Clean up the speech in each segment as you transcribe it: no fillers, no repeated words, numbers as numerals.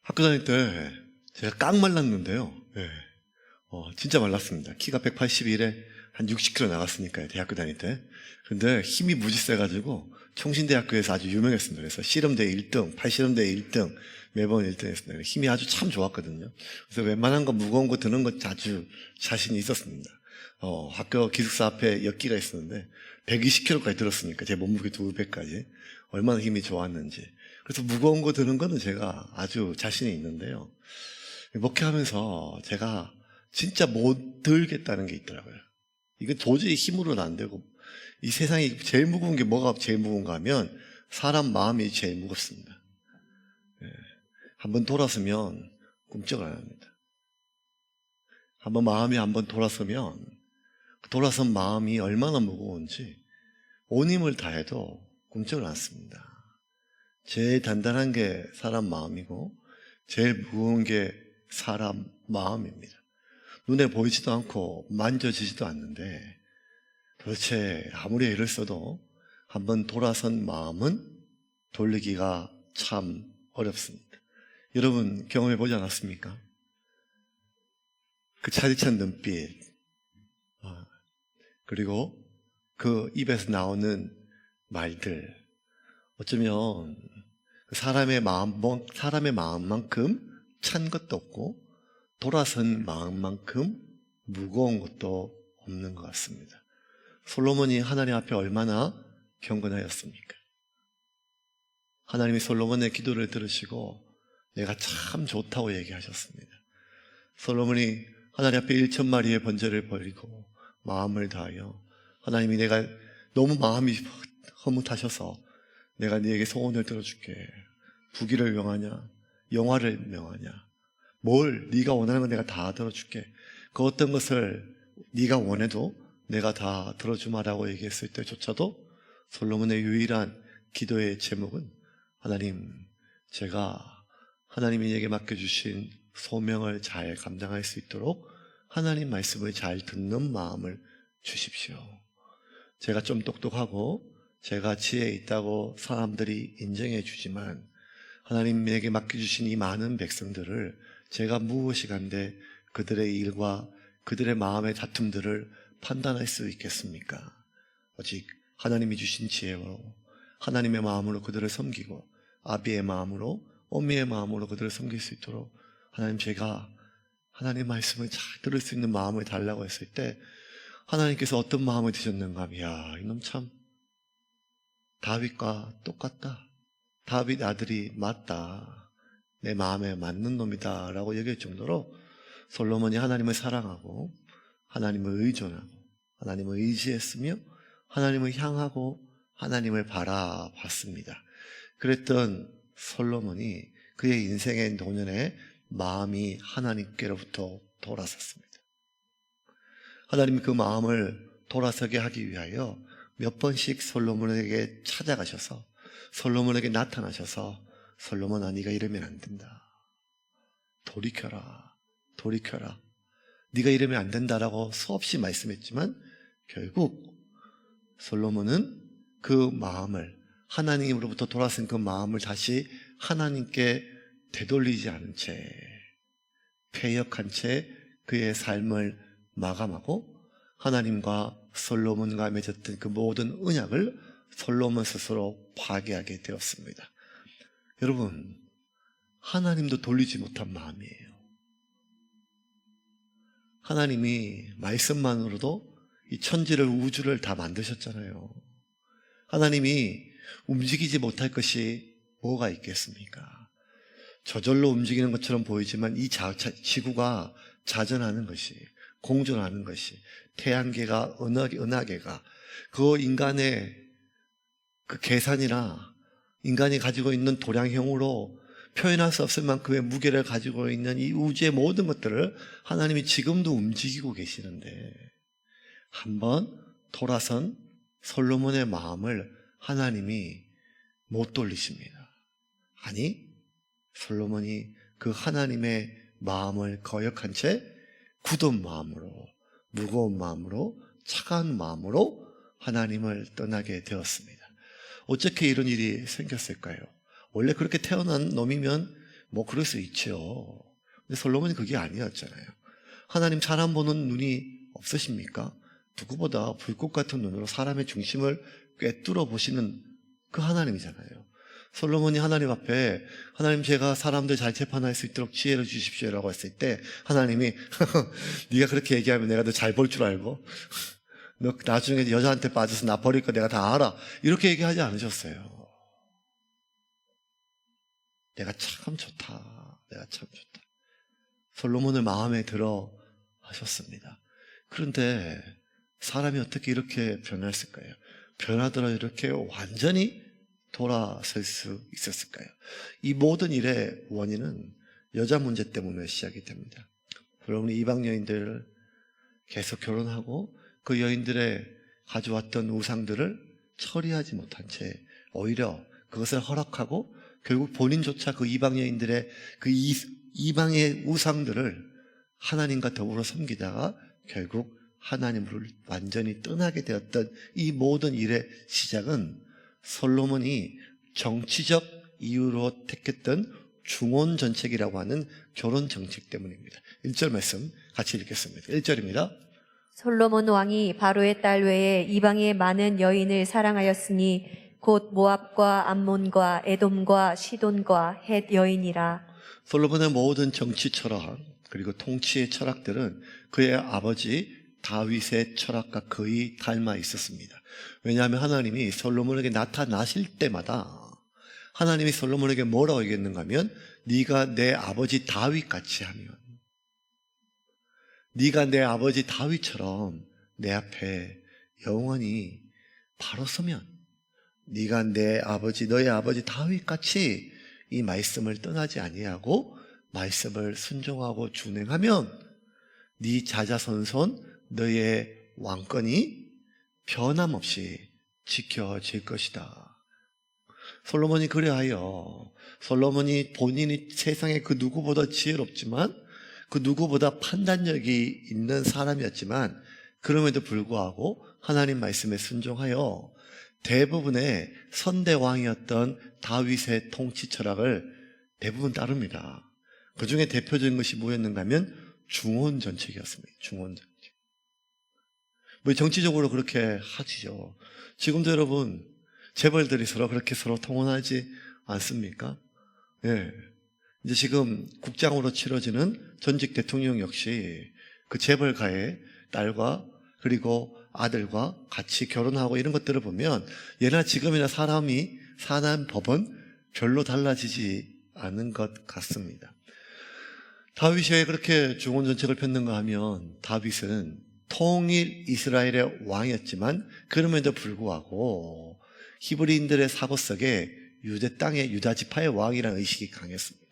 학교 다닐 때 제가 깡 말랐는데요. 예. 진짜 말랐습니다. 키가 181에 한 60kg 나갔으니까요, 대학교 다닐 때. 근데 힘이 무지 세가지고 총신대학교에서 아주 유명했습니다. 그래서 씨름대 1등, 팔씨름대 1등, 매번 1등 했습니다. 힘이 아주 참 좋았거든요. 그래서 웬만한 거 무거운 거 드는 거 아주 자신이 있었습니다. 학교 기숙사 앞에 역기가 있었는데 120kg까지 들었으니까 제 몸무게 2배까지 얼마나 힘이 좋았는지. 그래서 무거운 거 드는 거는 제가 아주 자신이 있는데요. 목회하면서 제가 진짜 못 들겠다는 게 있더라고요. 이건 도저히 힘으로는 안 되고, 이 세상에 제일 무거운 게 뭐가 제일 무거운가 하면 사람 마음이 제일 무겁습니다. 한번 돌아서면 꿈쩍을 안 합니다. 마음이 한번 돌아서면 돌아선 마음이 얼마나 무거운지 온 힘을 다해도 꿈쩍을 않습니다. 제일 단단한 게 사람 마음이고 제일 무거운 게 사람 마음입니다. 눈에 보이지도 않고 만져지지도 않는데 도대체 아무리 애를 써도 한번 돌아선 마음은 돌리기가 참 어렵습니다. 여러분 경험해 보지 않았습니까? 그 차디찬 눈빛, 그리고 그 입에서 나오는 말들, 어쩌면 사람의 마음만큼 찬 것도 없고 돌아선 마음만큼 무거운 것도 없는 것 같습니다. 솔로몬이 하나님 앞에 얼마나 경건하였습니까? 하나님이 솔로몬의 기도를 들으시고 내가 참 좋다고 얘기하셨습니다. 솔로몬이 하나님 앞에 1,000마리의 번제를 버리고 마음을 다하여 하나님이 내가 너무 마음이 허뭇하셔서 내가 네게 소원을 들어줄게. 부귀를 명하냐? 영화를 명하냐? 뭘 네가 원하는 건 내가 다 들어줄게. 그 어떤 것을 네가 원해도 내가 다 들어주마라고 얘기했을 때조차도 솔로몬의 유일한 기도의 제목은 하나님, 제가 하나님이 내게 맡겨주신 소명을 잘 감당할 수 있도록 하나님 말씀을 잘 듣는 마음을 주십시오. 제가 좀 똑똑하고 제가 지혜 있다고 사람들이 인정해 주지만 하나님에게 맡겨주신 이 많은 백성들을 제가 무엇이 간데 그들의 일과 그들의 마음의 다툼들을 판단할 수 있겠습니까? 오직 하나님이 주신 지혜로 하나님의 마음으로 그들을 섬기고 아비의 마음으로 어미의 마음으로 그들을 섬길 수 있도록 하나님, 제가 하나님의 말씀을 잘 들을 수 있는 마음을 달라고 했을 때 하나님께서 어떤 마음을 드셨는가 하면, 야, 이놈 참 다윗과 똑같다. 다윗 아들이 맞다. 내 마음에 맞는 놈이다 라고 얘기할 정도로 솔로몬이 하나님을 사랑하고 하나님을 의존하고 하나님을 의지했으며 하나님을 향하고 하나님을 바라봤습니다. 그랬던 솔로몬이 그의 인생의 노년에 마음이 하나님께로부터 돌아섰습니다. 하나님이 그 마음을 돌아서게 하기 위하여 몇 번씩 솔로몬에게 찾아가셔서 솔로몬에게 나타나셔서 솔로몬아, 네가 이러면 안 된다. 돌이켜라. 돌이켜라. 네가 이러면 안 된다라고 수없이 말씀했지만 결국 솔로몬은 그 마음을, 하나님으로부터 돌아선 그 마음을 다시 하나님께 되돌리지 않은 채, 패역한 채 그의 삶을 마감하고 하나님과 솔로몬과 맺었던 그 모든 언약을 솔로몬 스스로 파괴하게 되었습니다. 여러분, 하나님도 돌리지 못한 마음이에요. 하나님이 말씀만으로도 이 천지를, 우주를 다 만드셨잖아요. 하나님이 움직이지 못할 것이 뭐가 있겠습니까? 저절로 움직이는 것처럼 보이지만 이 지구가 자전하는 것이, 공존하는 것이, 태양계가, 은하계가 그 인간의 그 계산이나 인간이 가지고 있는 도량형으로 표현할 수 없을 만큼의 무게를 가지고 있는 이 우주의 모든 것들을 하나님이 지금도 움직이고 계시는데 한번 돌아선 솔로몬의 마음을 하나님이 못 돌리십니다. 아니, 솔로몬이 그 하나님의 마음을 거역한 채 굳은 마음으로, 무거운 마음으로, 차가운 마음으로 하나님을 떠나게 되었습니다. 어떻게 이런 일이 생겼을까요? 원래 그렇게 태어난 놈이면 뭐 그럴 수 있죠. 근데 솔로몬이 그게 아니었잖아요. 하나님 사람 보는 눈이 없으십니까? 누구보다 불꽃 같은 눈으로 사람의 중심을 꿰뚫어 보시는 그 하나님이잖아요. 솔로몬이 하나님 앞에 하나님 제가 사람들 잘 재판할 수 있도록 지혜를 주십시오라고 했을 때 하나님이 네가 그렇게 얘기하면 내가 너 잘 볼 줄 알고 너 나중에 여자한테 빠져서 나 버릴 거 내가 다 알아 이렇게 얘기하지 않으셨어요. 내가 참 좋다. 내가 참 좋다. 솔로몬을 마음에 들어 하셨습니다. 그런데 사람이 어떻게 이렇게 변했을까요? 변하더라 이렇게 완전히 돌아설 수 있었을까요? 이 모든 일의 원인은 여자 문제 때문에 시작이 됩니다. 여러분이 이방 여인들을 계속 결혼하고 그 여인들의 가져왔던 우상들을 처리하지 못한 채 오히려 그것을 허락하고 결국 본인조차 그 이방 여인들의 그 이방의 우상들을 하나님과 더불어 섬기다가 결국 하나님을 완전히 떠나게 되었던 이 모든 일의 시작은 솔로몬이 정치적 이유로 택했던 중혼 정책이라고 하는 결혼 정책 때문입니다. 1절 말씀 같이 읽겠습니다. 1절입니다. 솔로몬 왕이 바로의 딸 외에 이방의 많은 여인을 사랑하였으니 곧 모압과 암몬과 에돔과 시돈과 헷 여인이라. 솔로몬의 모든 정치 철학 그리고 통치의 철학들은 그의 아버지 다윗의 철학과 거의 닮아 있었습니다. 왜냐하면 하나님이 솔로몬에게 나타나실 때마다 하나님이 솔로몬에게 뭐라고 얘기했는가 하면 네가 내 아버지 다윗같이 하면 네가 내 아버지 다윗처럼 내 앞에 영원히 바로 서면 네가 너의 아버지 다윗같이 이 말씀을 떠나지 아니하고 말씀을 순종하고 준행하면 네 자자손손 너의 왕권이 변함없이 지켜질 것이다. 솔로몬이 그래하여 솔로몬이 본인이 세상에 그 누구보다 지혜롭지만 그 누구보다 판단력이 있는 사람이었지만 그럼에도 불구하고 하나님 말씀에 순종하여 대부분의 선대왕이었던 다윗의 통치 철학을 대부분 따릅니다. 그 중에 대표적인 것이 뭐였는가 하면 중혼 정책이었습니다. 중혼 정책. 뭐 정치적으로 그렇게 하지요. 지금도 여러분 재벌들이 그렇게 서로 통혼하지 않습니까? 예. 이제 지금 국장으로 치러지는 전직 대통령 역시 그 재벌가의 딸과 그리고 아들과 같이 결혼하고 이런 것들을 보면 예나 지금이나 사람이 사는 법은 별로 달라지지 않은 것 같습니다. 다윗이 왜 그렇게 중혼 정책을 폈는가 하면 다윗은 통일 이스라엘의 왕이었지만 그럼에도 불구하고 히브리인들의 사고 속에 유대 땅의 유다 지파의 왕이라는 의식이 강했습니다.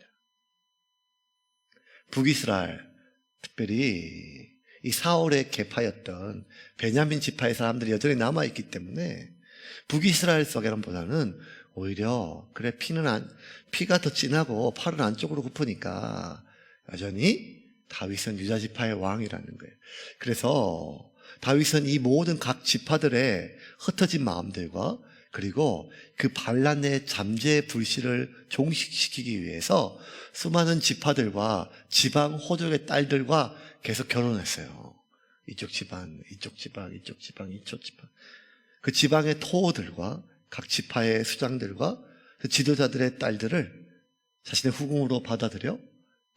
북이스라엘, 특별히 이 사울의 계파였던 베냐민 지파의 사람들이 여전히 남아있기 때문에 북이스라엘 속에는보다는 오히려 그래 피가 더 진하고 팔은 안쪽으로 굽으니까 여전히 다윗은 유다 지파의 왕이라는 거예요. 그래서 다윗은 이 모든 각 지파들의 흩어진 마음들과 그리고 그 반란의 잠재 불씨를 종식시키기 위해서 수많은 지파들과 지방 호족의 딸들과 계속 결혼했어요. 이쪽 지방, 이쪽 지방, 이쪽 지방, 이쪽 지방. 그 지방의 토호들과 각 지파의 수장들과 그 지도자들의 딸들을 자신의 후궁으로 받아들여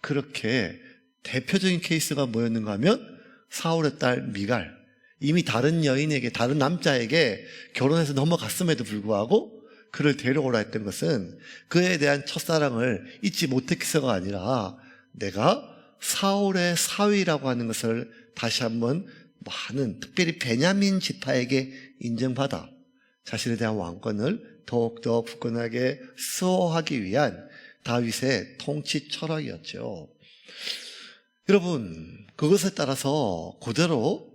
그렇게 대표적인 케이스가 뭐였는가 하면 사울의 딸 미갈, 이미 다른 여인에게, 다른 남자에게 결혼해서 넘어갔음에도 불구하고 그를 데려오라 했던 것은 그에 대한 첫사랑을 잊지 못했어가 아니라 내가 사울의 사위라고 하는 것을 다시 한번 많은 특별히 베냐민 지파에게 인정받아 자신에 대한 왕권을 더욱더 굳건하게 수호하기 위한 다윗의 통치 철학이었죠. 여러분, 그것에 따라서 그대로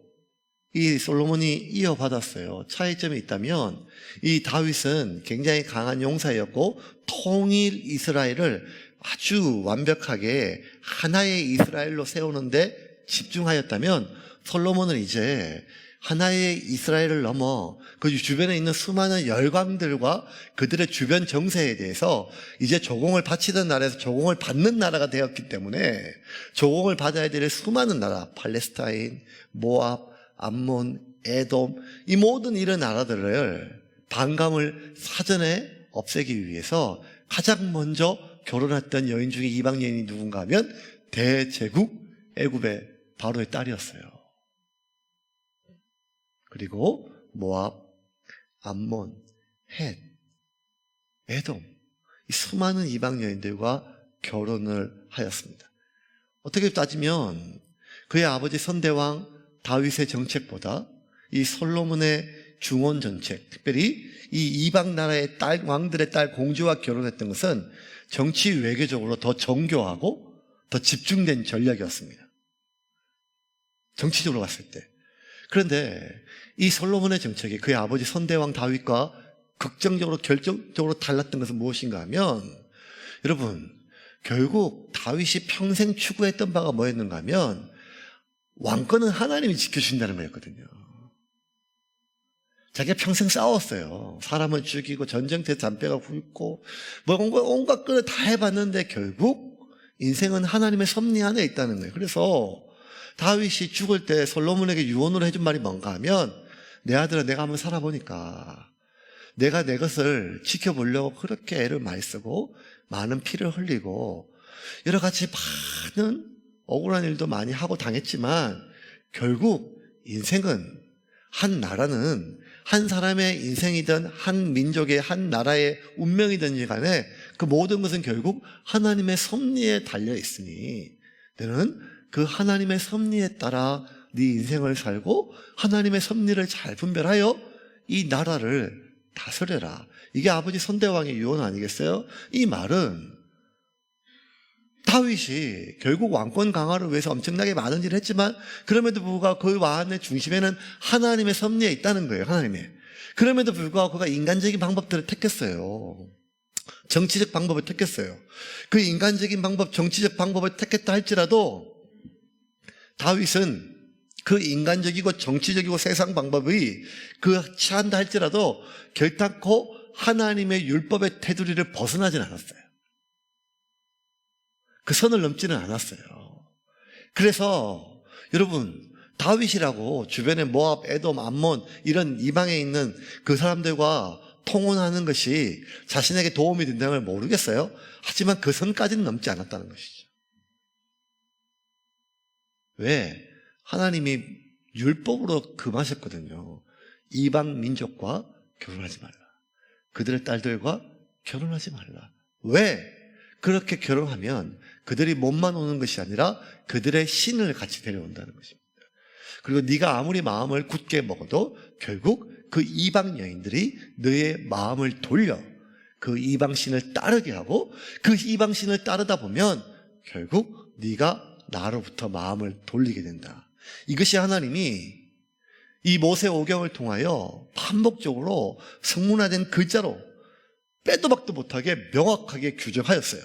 이 솔로몬이 이어받았어요. 차이점이 있다면 이 다윗은 굉장히 강한 용사였고 통일 이스라엘을 아주 완벽하게 하나의 이스라엘로 세우는데 집중하였다면 솔로몬은 이제 하나의 이스라엘을 넘어 그 주변에 있는 수많은 열강들과 그들의 주변 정세에 대해서 이제 조공을 바치던 나라에서 조공을 받는 나라가 되었기 때문에 조공을 받아야 될 수많은 나라, 팔레스타인, 모압, 암몬, 에돔, 이 모든 이런 나라들을 반감을 사전에 없애기 위해서 가장 먼저 결혼했던 여인 중에 이방 여인이 누군가 하면 대제국 애굽의 바로의 딸이었어요. 그리고 모압, 암몬, 헷, 에돔, 이 수많은 이방 여인들과 결혼을 하였습니다. 어떻게 따지면 그의 아버지 선대왕 다윗의 정책보다 이 솔로몬의 중원 정책, 특별히 이 이방 나라의 딸, 왕들의 딸 공주와 결혼했던 것은 정치 외교적으로 더 정교하고 더 집중된 전략이었습니다. 정치적으로 봤을 때. 그런데 이 솔로몬의 정책이 그의 아버지 선대왕 다윗과 극정적으로 결정적으로 달랐던 것은 무엇인가 하면, 여러분, 결국 다윗이 평생 추구했던 바가 뭐였는가 하면 왕권은 하나님이 지켜준다는 거였거든요. 자기가 평생 싸웠어요. 사람을 죽이고 전쟁터에 담배가 훑고 뭐 온갖 걸 다 해봤는데 결국 인생은 하나님의 섭리 안에 있다는 거예요. 그래서 다윗이 죽을 때 솔로몬에게 유언으로 해준 말이 뭔가 하면, 내 아들아, 내가 한번 살아보니까 내가 내 것을 지켜보려고 그렇게 애를 많이 쓰고 많은 피를 흘리고 여러 가지 많은 억울한 일도 많이 하고 당했지만 결국 인생은, 한 나라는 한 사람의 인생이든 한 민족의 한 나라의 운명이든지 간에 그 모든 것은 결국 하나님의 섭리에 달려 있으니 너는 그 하나님의 섭리에 따라 네 인생을 살고 하나님의 섭리를 잘 분별하여 이 나라를 다스려라. 이게 아버지 선대왕의 유언 아니겠어요? 이 말은 다윗이 결국 왕권 강화를 위해서 엄청나게 많은 일을 했지만 그럼에도 불구하고 그 왕의 중심에는 하나님의 섭리에 있다는 거예요. 하나님의. 그럼에도 불구하고 그가 인간적인 방법들을 택했어요. 정치적 방법을 택했어요. 그 인간적인 방법, 정치적 방법을 택했다 할지라도 다윗은 그 인간적이고 정치적이고 세상 방법이 그 취한다 할지라도 결단코 하나님의 율법의 테두리를 벗어나진 않았어요. 그 선을 넘지는 않았어요. 그래서 여러분, 다윗이라고 주변에 모압, 에돔, 암몬 이런 이방에 있는 그 사람들과 통혼하는 것이 자신에게 도움이 된다는 걸 모르겠어요. 하지만 그 선까지는 넘지 않았다는 것이죠. 왜? 하나님이 율법으로 금하셨거든요. 이방 민족과 결혼하지 말라. 그들의 딸들과 결혼하지 말라. 왜? 그렇게 결혼하면 그들이 몸만 오는 것이 아니라 그들의 신을 같이 데려온다는 것입니다. 그리고 네가 아무리 마음을 굳게 먹어도 결국 그 이방 여인들이 너의 마음을 돌려 그 이방 신을 따르게 하고, 그 이방 신을 따르다 보면 결국 네가 나로부터 마음을 돌리게 된다. 이것이 하나님이 이 모세 오경을 통하여 반복적으로 성문화된 글자로 빼도 박도 못하게 명확하게 규정하였어요.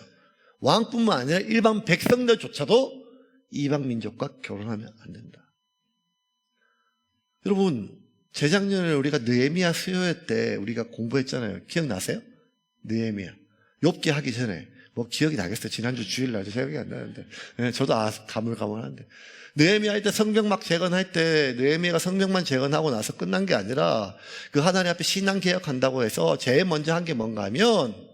왕뿐만 아니라 일반 백성들조차도 이방 민족과 결혼하면 안 된다. 여러분, 재작년에 우리가 느헤미야 수요회 때 우리가 공부했잖아요. 기억나세요? 느헤미야. 욥기 하기 전에. 뭐 기억이 나겠어요. 지난주 주일날 생각이 안 나는데. 네, 저도 가물가물한데. 느헤미야 때 성벽 막 재건할 때 느헤미야가 성벽만 재건하고 나서 끝난 게 아니라 그 하나님 앞에 신앙 개혁한다고 해서 제일 먼저 한 게 뭔가 하면,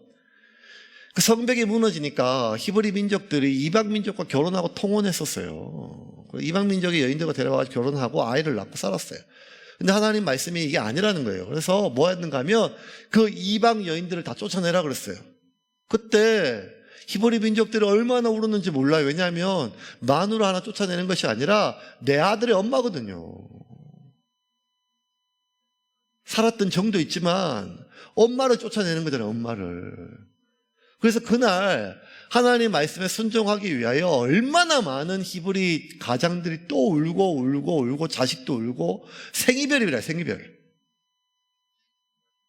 그 성벽이 무너지니까 히브리 민족들이 이방 민족과 결혼하고 통혼했었어요. 이방 민족의 여인들과 데려와서 결혼하고 아이를 낳고 살았어요. 근데 하나님 말씀이 이게 아니라는 거예요. 그래서 뭐 했는가 하면 그 이방 여인들을 다 쫓아내라 그랬어요. 그때 히브리 민족들이 얼마나 울었는지 몰라요. 왜냐하면 마누라 하나 쫓아내는 것이 아니라 내 아들의 엄마거든요. 살았던 정도 있지만 엄마를 쫓아내는 거잖아요. 엄마를. 그래서 그날 하나님 말씀에 순종하기 위하여 얼마나 많은 히브리 가장들이 또 울고 자식도 울고 생이별이라, 생이별.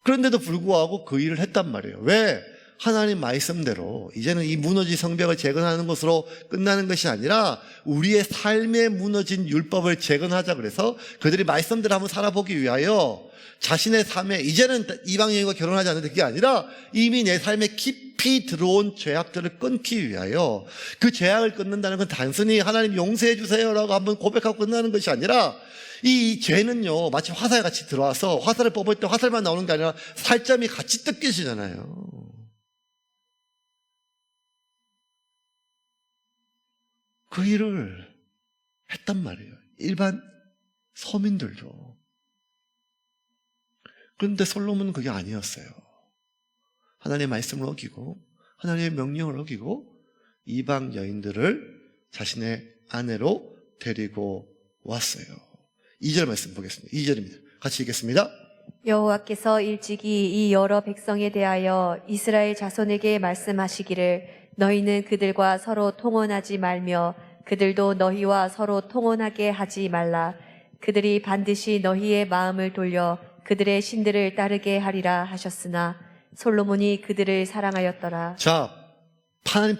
그런데도 불구하고 그 일을 했단 말이에요. 왜? 하나님 말씀대로 이제는 이 무너진 성벽을 재건하는 것으로 끝나는 것이 아니라 우리의 삶에 무너진 율법을 재건하자 그래서 그들이 말씀대로 한번 살아보기 위하여 자신의 삶에 이제는 이방 여인과 결혼하지 않는데 그게 아니라 이미 내 삶에 깊이 들어온 죄악들을 끊기 위하여 그 죄악을 끊는다는 건 단순히 하나님 용서해 주세요라고 한번 고백하고 끝나는 것이 아니라 이 죄는요 마치 화살같이 들어와서 화살을 뽑을 때 화살만 나오는 게 아니라 살점이 같이 뜯겨지잖아요. 그 일을 했단 말이에요. 일반 서민들도. 그런데 솔로몬은 그게 아니었어요. 하나님의 말씀을 어기고 하나님의 명령을 어기고 이방 여인들을 자신의 아내로 데리고 왔어요. 2절 말씀 보겠습니다. 2절입니다. 같이 읽겠습니다. 여호와께서 일찍이 이 여러 백성에 대하여 이스라엘 자손에게 말씀하시기를 너희는 그들과 서로 통혼하지 말며 그들도 너희와 서로 통혼하게 하지 말라. 그들이 반드시 너희의 마음을 돌려 그들의 신들을 따르게 하리라 하셨으나 솔로몬이 그들을 사랑하였더라. 자, 하나님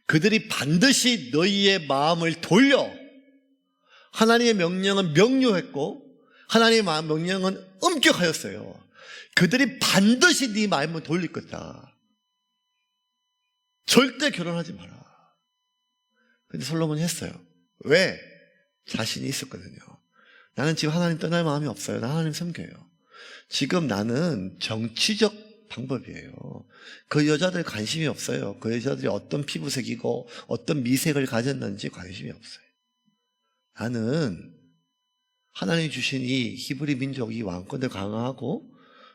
그들이 반드시 너희의 마음을 돌려. 하나님의 명령은 명료했고 하나님의 명령은 엄격하였어요. 그들이 반드시 네 마음을 돌릴 거다. 절대 결혼하지 마라. 근데 솔로몬이 했어요. 왜? 자신이 있었거든요. 나는 지금 하나님 떠날 마음이 없어요. 나 하나님 섬겨요. 지금 나는 정치적 방법이에요. 그 여자들 관심이 없어요. 그 여자들이 어떤 피부색이고 어떤 미색을 가졌는지 관심이 없어요. 나는 하나님이 주신 이 히브리 민족, 이 왕권을 강화하고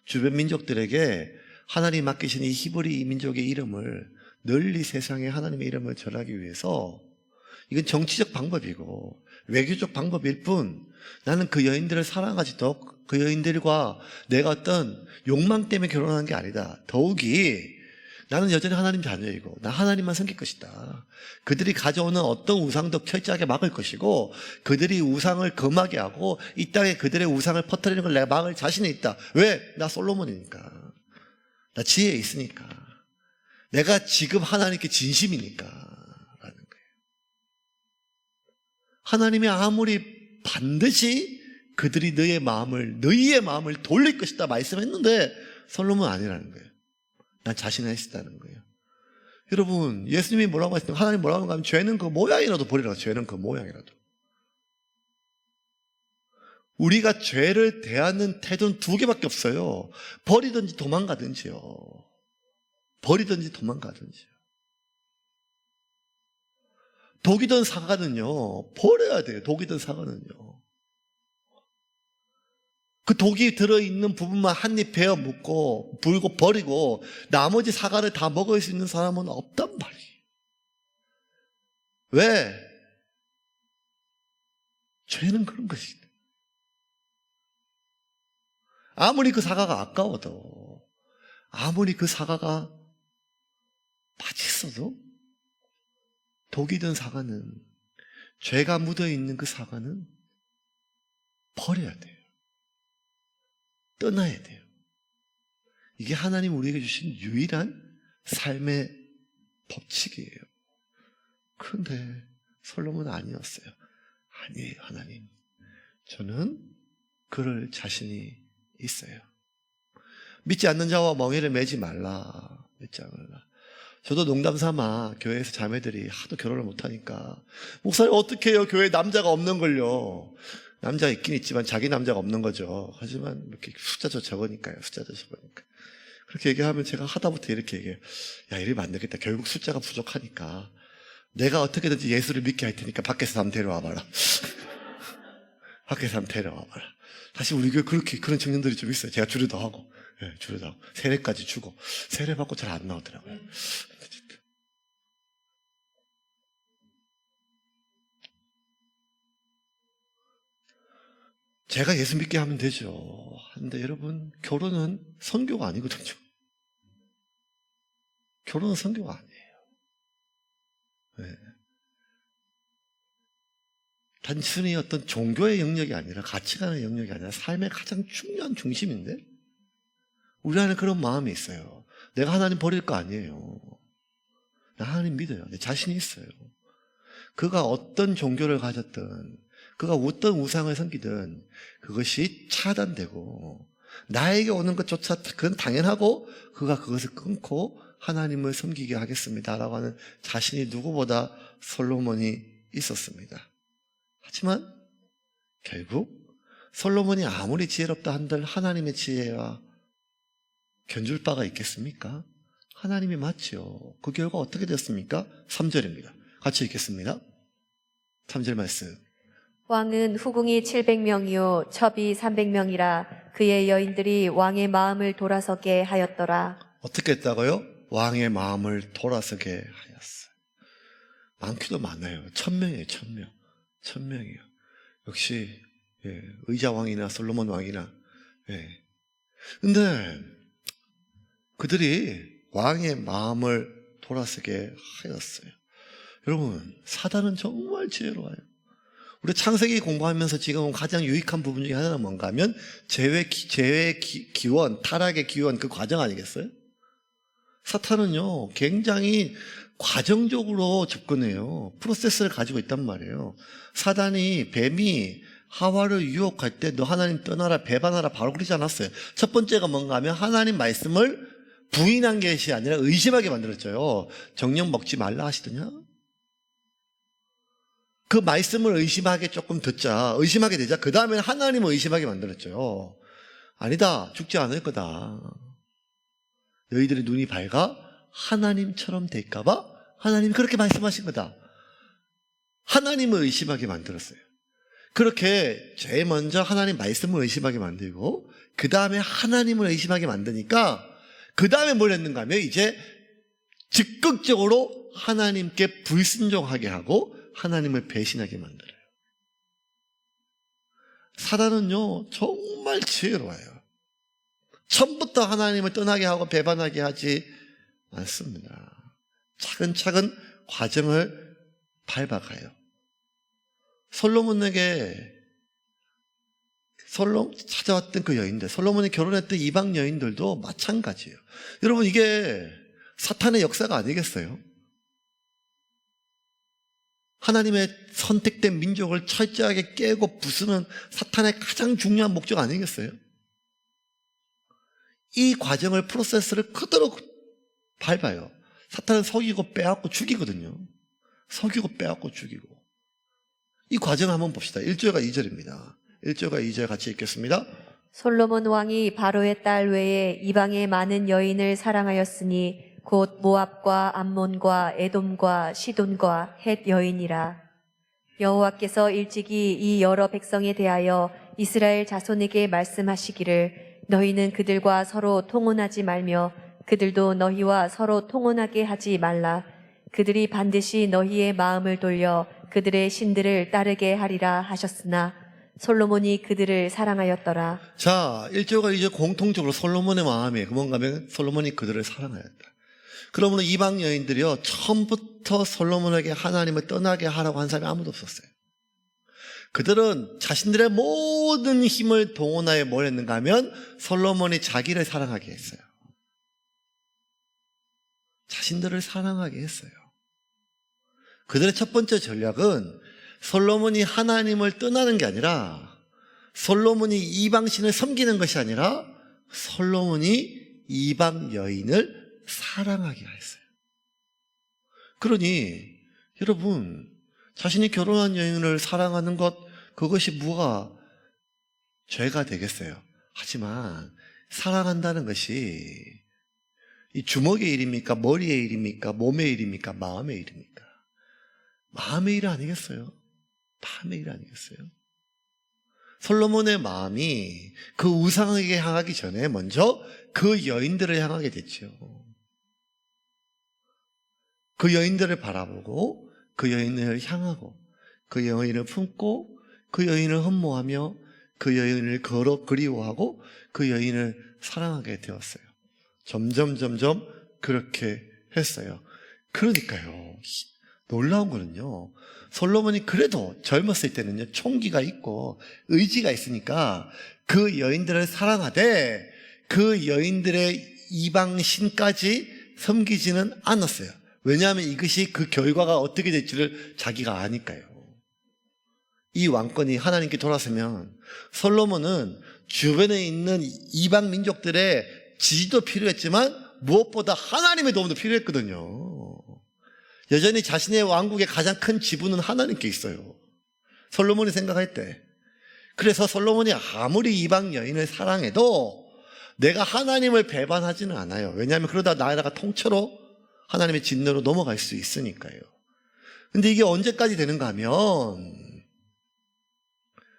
주변 민족들에게 하나님이 맡기신 이 히브리 민족의 이름을 널리 세상에 하나님의 이름을 전하기 위해서 이건 정치적 방법이고 외교적 방법일 뿐 나는 그 여인들을 사랑하지도 그 여인들과 내가 어떤 욕망 때문에 결혼한 게 아니다. 더욱이 나는 여전히 하나님 자녀이고 나 하나님만 섬길 것이다. 그들이 가져오는 어떤 우상도 철저하게 막을 것이고 그들이 우상을 금하게 하고 이 땅에 그들의 우상을 퍼뜨리는 걸 내가 막을 자신이 있다. 왜? 나 솔로몬이니까. 나 지혜 있으니까. 내가 지금 하나님께 진심이니까 라는 거예요. 하나님이 아무리 반드시 그들이 너희의 마음을 돌릴 것이다 말씀했는데 솔로몬은 아니라는 거예요. 난 자신이 있다는 거예요. 여러분, 예수님이 뭐라고 하시면 하나님 뭐라고 하면 죄는 그 모양이라도 버리라고. 죄는 그 모양이라도. 우리가 죄를 대하는 태도는 두 개밖에 없어요. 버리든지 도망가든지요. 버리든지 도망가든지요. 독이든 사과는요, 버려야 돼요. 독이든 사과는요. 그 독이 들어있는 부분만 한 입 베어 묻고 불고 버리고 나머지 사과를 다 먹을 수 있는 사람은 없단 말이에요. 왜? 죄는 그런 것이다. 아무리 그 사과가 아까워도 아무리 그 사과가 맛있어도 독이 든 사과는 죄가 묻어있는 그 사과는 버려야 돼요. 떠나야 돼요. 이게 하나님 우리에게 주신 유일한 삶의 법칙이에요. 그런데 솔로몬은 아니었어요. 아니에요, 하나님. 저는 그럴 자신이 있어요. 믿지 않는 자와 멍에를 매지 말라. 믿지 말라. 저도 농담 삼아 교회에서 자매들이 하도 결혼을 못하니까 목사님 어떻게 해요? 교회에 남자가 없는 걸요. 남자가 있긴 있지만 자기 남자가 없는 거죠. 하지만 이렇게 숫자도 적으니까요. 숫자도 적으니까. 그렇게 얘기하면 제가 하다부터 이렇게 얘기해요. 야, 이러면 안 되겠다. 결국 숫자가 부족하니까 내가 어떻게든지 예수를 믿게 할 테니까 밖에서 한번 데려와 봐라. 밖에서 한번 데려와 봐라. 사실 우리 교회 그런 청년들이 좀 있어요. 제가 주례도 하고, 예, 주례도 하고 세례까지 주고 세례 받고 잘 안 나오더라고요. 제가 예수 믿게 하면 되죠. 근데 여러분, 결혼은 선교가 아니거든요. 결혼은 선교가 아니에요. 네. 단순히 어떤 종교의 영역이 아니라 가치관의 영역이 아니라 삶의 가장 중요한 중심인데 우리 안에 그런 마음이 있어요. 내가 하나님 버릴 거 아니에요. 나 하나님 믿어요. 내 자신이 있어요. 그가 어떤 종교를 가졌든, 그가 어떤 우상을 섬기든 그것이 차단되고, 나에게 오는 것조차 그건 당연하고 그가 그것을 끊고 하나님을 섬기게 하겠습니다라고 하는 자신이 누구보다 솔로몬이 있었습니다. 하지만 결국 솔로몬이 아무리 지혜롭다 한들 하나님의 지혜와 견줄 바가 있겠습니까? 하나님이 맞지요. 그 결과 어떻게 됐습니까? 3절입니다. 같이 읽겠습니다. 3절 말씀. 왕은 후궁이 700명이요 첩이 300명이라 그의 여인들이 왕의 마음을 돌아서게 하였더라. 어떻게 했다고요? 왕의 마음을 돌아서게 하였어요. 많기도 많아요. 1000명이에요. 1000명. 1000명이요. 역시 의자왕이나 솔로몬 왕이나. 근데 그들이 왕의 마음을 돌아서게 하였어요. 여러분, 사단은 정말 지혜로워요. 우리 창세기 공부하면서 지금 가장 유익한 부분 중에 하나는 뭔가 하면 죄의 기원, 타락의 기원, 그 과정 아니겠어요? 사탄은요, 굉장히 과정적으로 접근해요. 프로세스를 가지고 있단 말이에요. 사단이, 뱀이 하와를 유혹할 때 너 하나님 떠나라, 배반하라 바로 그러지 않았어요. 첫 번째가 뭔가 하면 하나님 말씀을 부인한 것이 아니라 의심하게 만들었죠. 정녕 먹지 말라 하시더냐? 그 말씀을 의심하게 조금 듣자, 의심하게 되자, 그 다음에는 하나님을 의심하게 만들었죠. 아니다, 죽지 않을 거다. 너희들의 눈이 밝아 하나님처럼 될까봐 하나님이 그렇게 말씀하신 거다. 하나님을 의심하게 만들었어요. 그렇게 제일 먼저 하나님 말씀을 의심하게 만들고 그 다음에 하나님을 의심하게 만드니까 그 다음에 뭘 했는가 하면 이제 적극적으로 하나님께 불순종하게 하고 하나님을 배신하게 만들어요. 사단은요, 정말 지혜로워요. 처음부터 하나님을 떠나게 하고 배반하게 하지 않습니다. 차근차근 과정을 밟아가요. 솔로몬에게 찾아왔던 그 여인들, 솔로몬이 결혼했던 이방 여인들도 마찬가지예요. 여러분, 이게 사탄의 역사가 아니겠어요? 하나님의 선택된 민족을 철저하게 깨고 부수는 사탄의 가장 중요한 목적 아니겠어요? 이 과정을, 프로세스를 그대로 밟아요. 사탄은 속이고 빼앗고 죽이거든요. 속이고 빼앗고 죽이고. 이 과정을 한번 봅시다. 1절과 2절입니다. 1절과 2절 같이 읽겠습니다. 솔로몬 왕이 바로의 딸 외에 이방의 많은 여인을 사랑하였으니 곧 모압과 암몬과 에돔과 시돈과 헷 여인이라. 여호와께서 일찍이 이 여러 백성에 대하여 이스라엘 자손에게 말씀하시기를 너희는 그들과 서로 통혼하지 말며 그들도 너희와 서로 통혼하게 하지 말라. 그들이 반드시 너희의 마음을 돌려 그들의 신들을 따르게 하리라 하셨으나 솔로몬이 그들을 사랑하였더라. 자, 1절과 2절 공통적으로 솔로몬의 마음이 뭔가 하면 솔로몬이 그들을 사랑하였다. 그러면 이방 여인들이요, 처음부터 솔로몬에게 하나님을 떠나게 하라고 한 사람이 아무도 없었어요. 그들은 자신들의 모든 힘을 동원하여 뭘 했는가 하면 솔로몬이 자기를 사랑하게 했어요. 자신들을 사랑하게 했어요. 그들의 첫 번째 전략은 솔로몬이 하나님을 떠나는 게 아니라 솔로몬이 이방신을 섬기는 것이 아니라 솔로몬이 이방 여인을 사랑하게 했어요. 그러니 여러분, 자신이 결혼한 여인을 사랑하는 것, 그것이 뭐가 죄가 되겠어요. 하지만 사랑한다는 것이 이 주먹의 일입니까? 머리의 일입니까? 몸의 일입니까? 마음의 일입니까? 마음의 일 아니겠어요? 마음의 일 아니겠어요? 솔로몬의 마음이 그 우상에게 향하기 전에 먼저 그 여인들을 향하게 됐죠. 그 여인들을 바라보고 그 여인을 향하고 그 여인을 품고 그 여인을 흠모하며 그 여인을 그리워하고 그 여인을 사랑하게 되었어요. 점점 그렇게 했어요. 그러니까요, 놀라운 거는요, 솔로몬이 그래도 젊었을 때는요, 총기가 있고 의지가 있으니까 그 여인들을 사랑하되 그 여인들의 이방신까지 섬기지는 않았어요. 왜냐하면 이것이 그 결과가 어떻게 될지를 자기가 아니까요. 이 왕권이 하나님께 돌아서면 솔로몬은 주변에 있는 이방 민족들의 지지도 필요했지만 무엇보다 하나님의 도움도 필요했거든요. 여전히 자신의 왕국의 가장 큰 지분은 하나님께 있어요. 솔로몬이 생각할 때. 그래서 솔로몬이 아무리 이방 여인을 사랑해도 내가 하나님을 배반하지는 않아요. 왜냐하면 그러다 나라가 통째로 하나님의 진노로 넘어갈 수 있으니까요. 근데 이게 언제까지 되는가 하면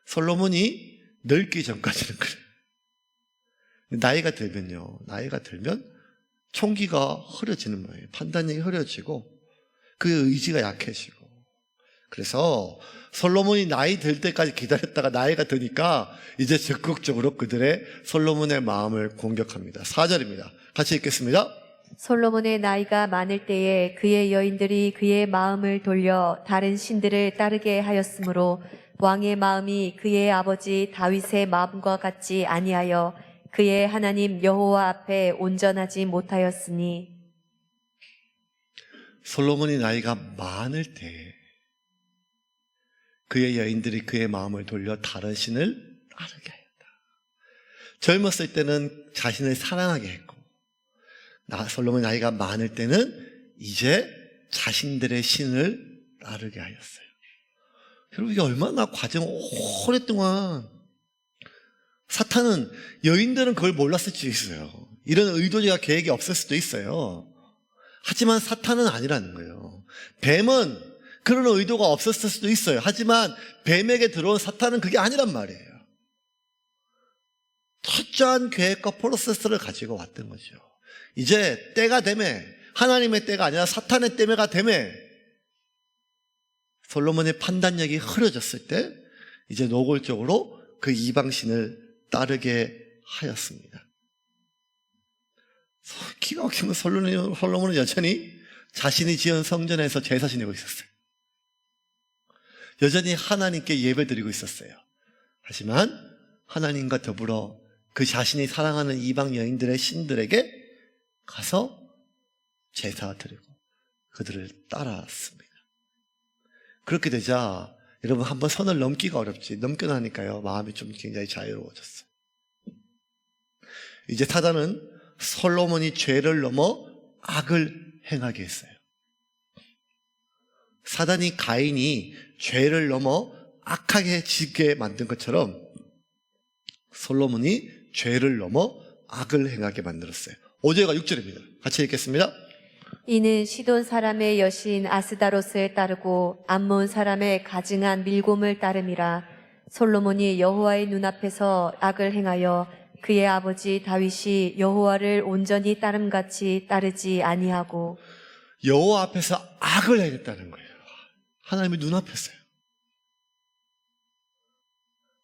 솔로몬이 늙기 전까지는 그래요. 나이가 들면 총기가 흐려지는 거예요. 판단력이 흐려지고 그 의지가 약해지고. 그래서 솔로몬이 나이 들 때까지 기다렸다가 나이가 드니까 이제 적극적으로 그들의 솔로몬의 마음을 공격합니다. 4절입니다. 같이 읽겠습니다. 솔로몬의 나이가 많을 때에 그의 여인들이 그의 마음을 돌려 다른 신들을 따르게 하였으므로 왕의 마음이 그의 아버지 다윗의 마음과 같지 아니하여 그의 하나님 여호와 앞에 온전하지 못하였으니. 솔로몬이 나이가 많을 때 그의 여인들이 그의 마음을 돌려 다른 신을 따르게 하였다. 젊었을 때는 자신을 사랑하게 했고 솔로몬이 나이가 많을 때는 이제 자신들의 신을 따르게 하였어요. 여러분, 이게 얼마나 과정 오랫동안 사탄은, 여인들은 그걸 몰랐을 수도 있어요. 이런 의도적인 계획이 없을 수도 있어요. 하지만 사탄은 아니라는 거예요. 뱀은 그런 의도가 없었을 수도 있어요. 하지만 뱀에게 들어온 사탄은 그게 아니란 말이에요. 철저한 계획과 프로세스를 가지고 왔던 거죠. 이제 때가 되매, 하나님의 때가 아니라 사탄의 때가 되매, 솔로몬의 판단력이 흐려졌을 때 이제 노골적으로 그 이방신을 따르게 하였습니다. 기가 막히면 솔로몬은 여전히 자신이 지은 성전에서 제사 지내고 있었어요. 여전히 하나님께 예배드리고 있었어요. 하지만 하나님과 더불어 그 자신이 사랑하는 이방 여인들의 신들에게 가서 제사 드리고 그들을 따라왔습니다. 그렇게 되자 여러분, 한번 선을 넘기가 어렵지, 넘겨 나니까요 마음이 좀 굉장히 자유로워졌어요. 이제 사단은 솔로몬이 죄를 넘어 악을 행하게 했어요. 사단이 가인이 죄를 넘어 악하게 지게 만든 것처럼 솔로몬이 죄를 넘어 악을 행하게 만들었어요. 5절과 6절입니다. 같이 읽겠습니다. 이는 시돈 사람의 여신 아스다롯을 따르고 암몬 사람의 가증한 밀곰을 따름이라. 솔로몬이 여호와의 눈앞에서 악을 행하여 그의 아버지 다윗이 여호와를 온전히 따름같이 따르지 아니하고. 여호와 앞에서 악을 행했다는 거예요. 하나님의 눈앞에서요.